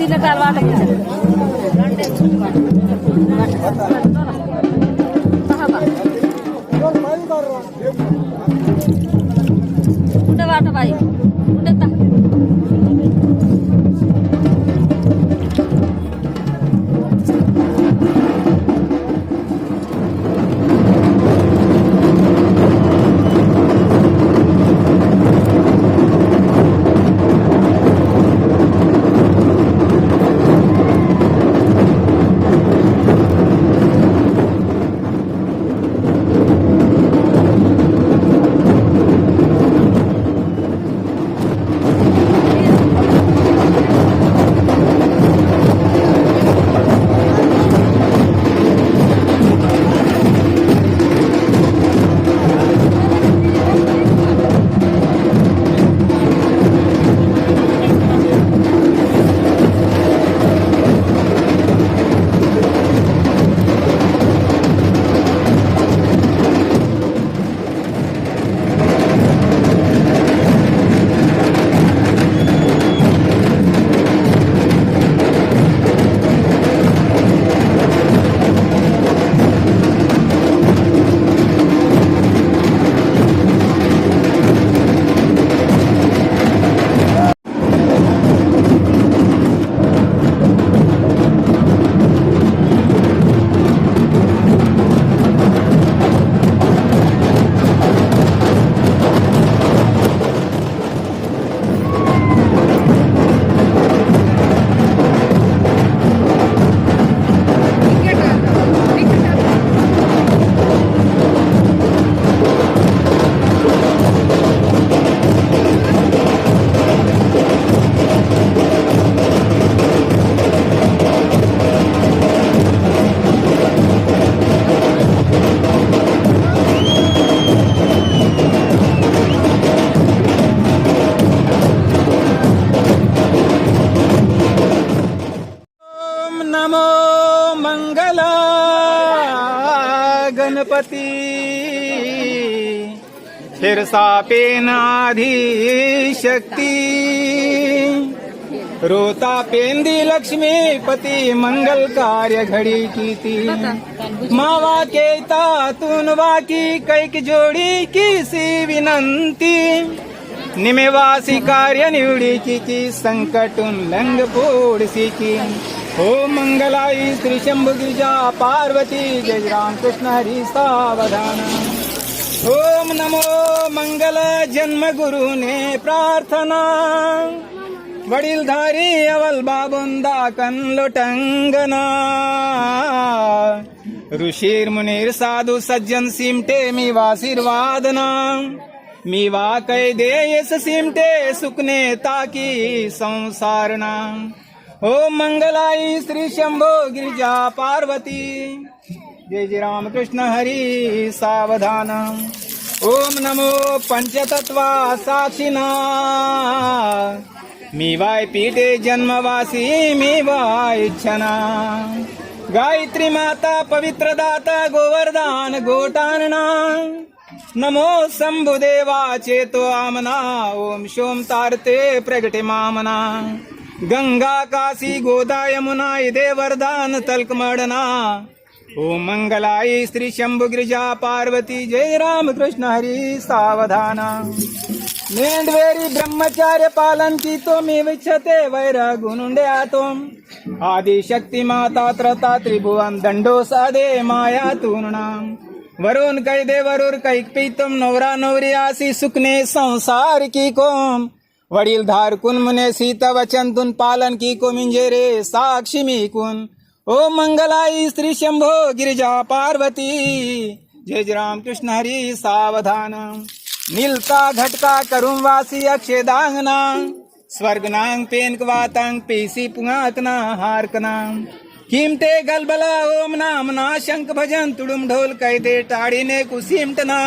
तिला काल वाटत कुठे वाट बाई कुठे गणपती फिरसा पेन आधी शक्ती रोता पेंदी लक्ष्मीपती मंगल कार्य घडी कीती मावा केता तून वाकी कैक जोडी की सी विनंती निमेवासी कार्य निवडीची की संकटून लंग पोडसी की हो मंगलाई श्री शंभु गिरिजा पार्वती जय राम कृष्ण हरी सावधान ओम नमो मंगल जन्म गुरु ने प्रार्थना वडीलधारी अवल बाबुंदा कन लोटंगना ऋषीर मुनीर साधु सज्जन सिमटे मी आशीर्वादना मी वा कै दे यस सिमटे सुकने ताकी संसारना ओ मंगलाई श्री शंभो गिरिजा पार्वती जय जय राम कृष्ण हरी सावधान ओम नमो पंचतत्वा साक्षिना मी वाय पीठे जन्मवासी मी वाय इच्छना गायत्री माता पवित्र दाता गोवर्धन गोटानना नमो शंभुदेवा चेतो आमना ओम शोम तारते प्रगटे मामना गंगा काशी गोदा यमुना इदे वरदान तल्कमडना ओम मंगलाई श्री शंभु गिरिजा पार्वती जय राम कृष्ण हरी सावधाना मेंढवेरी ब्रह्मचार्य पालन की तो मी विच्छते वैर गुणुंडे आतो आदि शक्ति माता त्रता त्रिभुवन दंडो साधे माया तूर्णा वरुण कैदे वरुर कैक पीतुम नवरा नवरी आसी सुखने संसार की कोम वडील धार कुन मुने सीता वचन तुन पालन की को मिंजे रे साक्षी मी कुन ओ मंगलाई श्री शंभो गिरिजा पार्वती जय जय राम कृष्ण हरी सावधान नीलता घटका करुम वासी अक्षेदांगना स्वर्गनांग पेनक वातांग पेसी पुंगाकना हारकना किमते गलबला ओम नामना शंख भजन तुडुम ढोल कैदे टाड़ीने कुसीमटना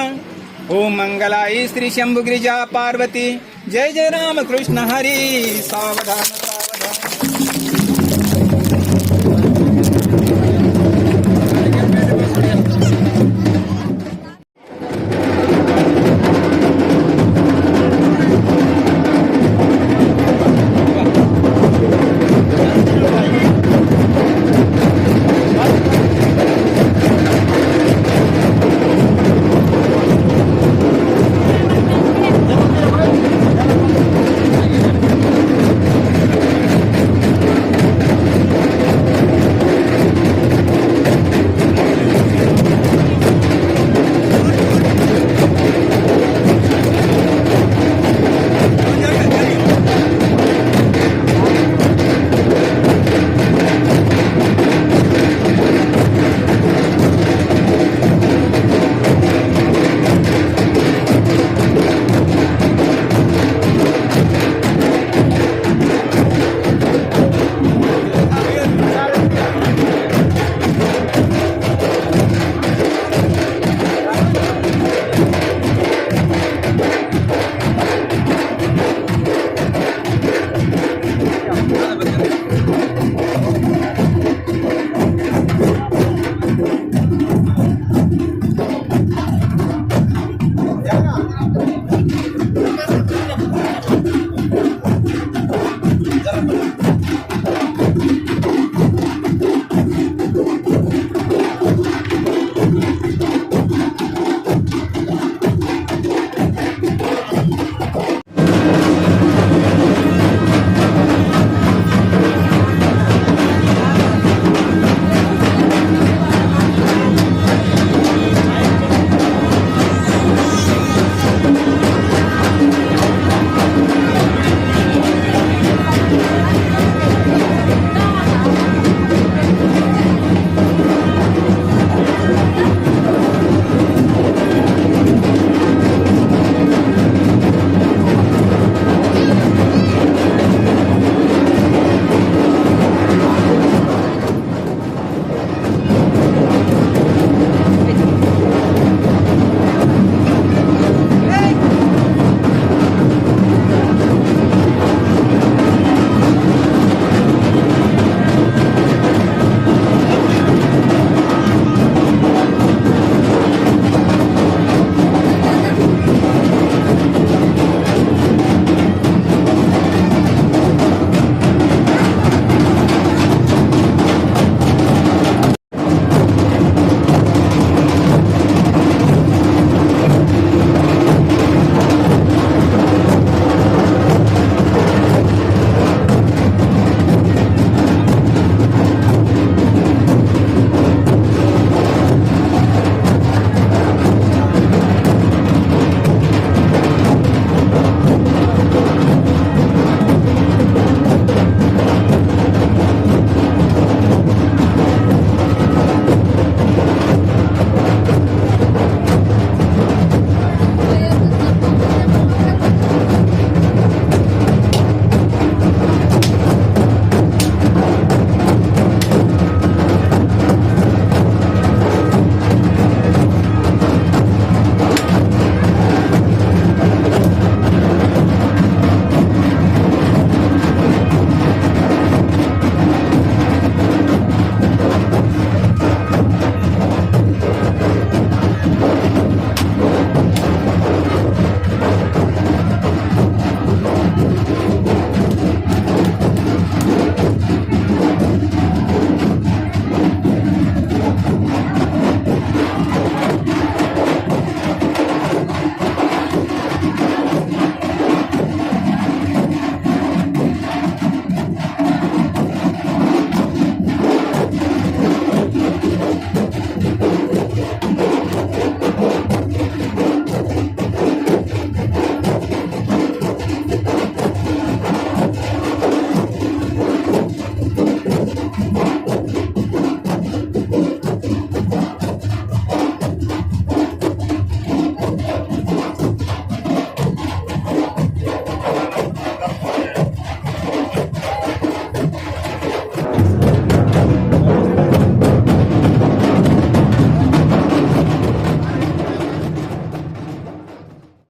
ओम मंगलाई श्री शंभु गिरिजा पार्वती जय जय राम कृष्ण हरी सावधान सावधान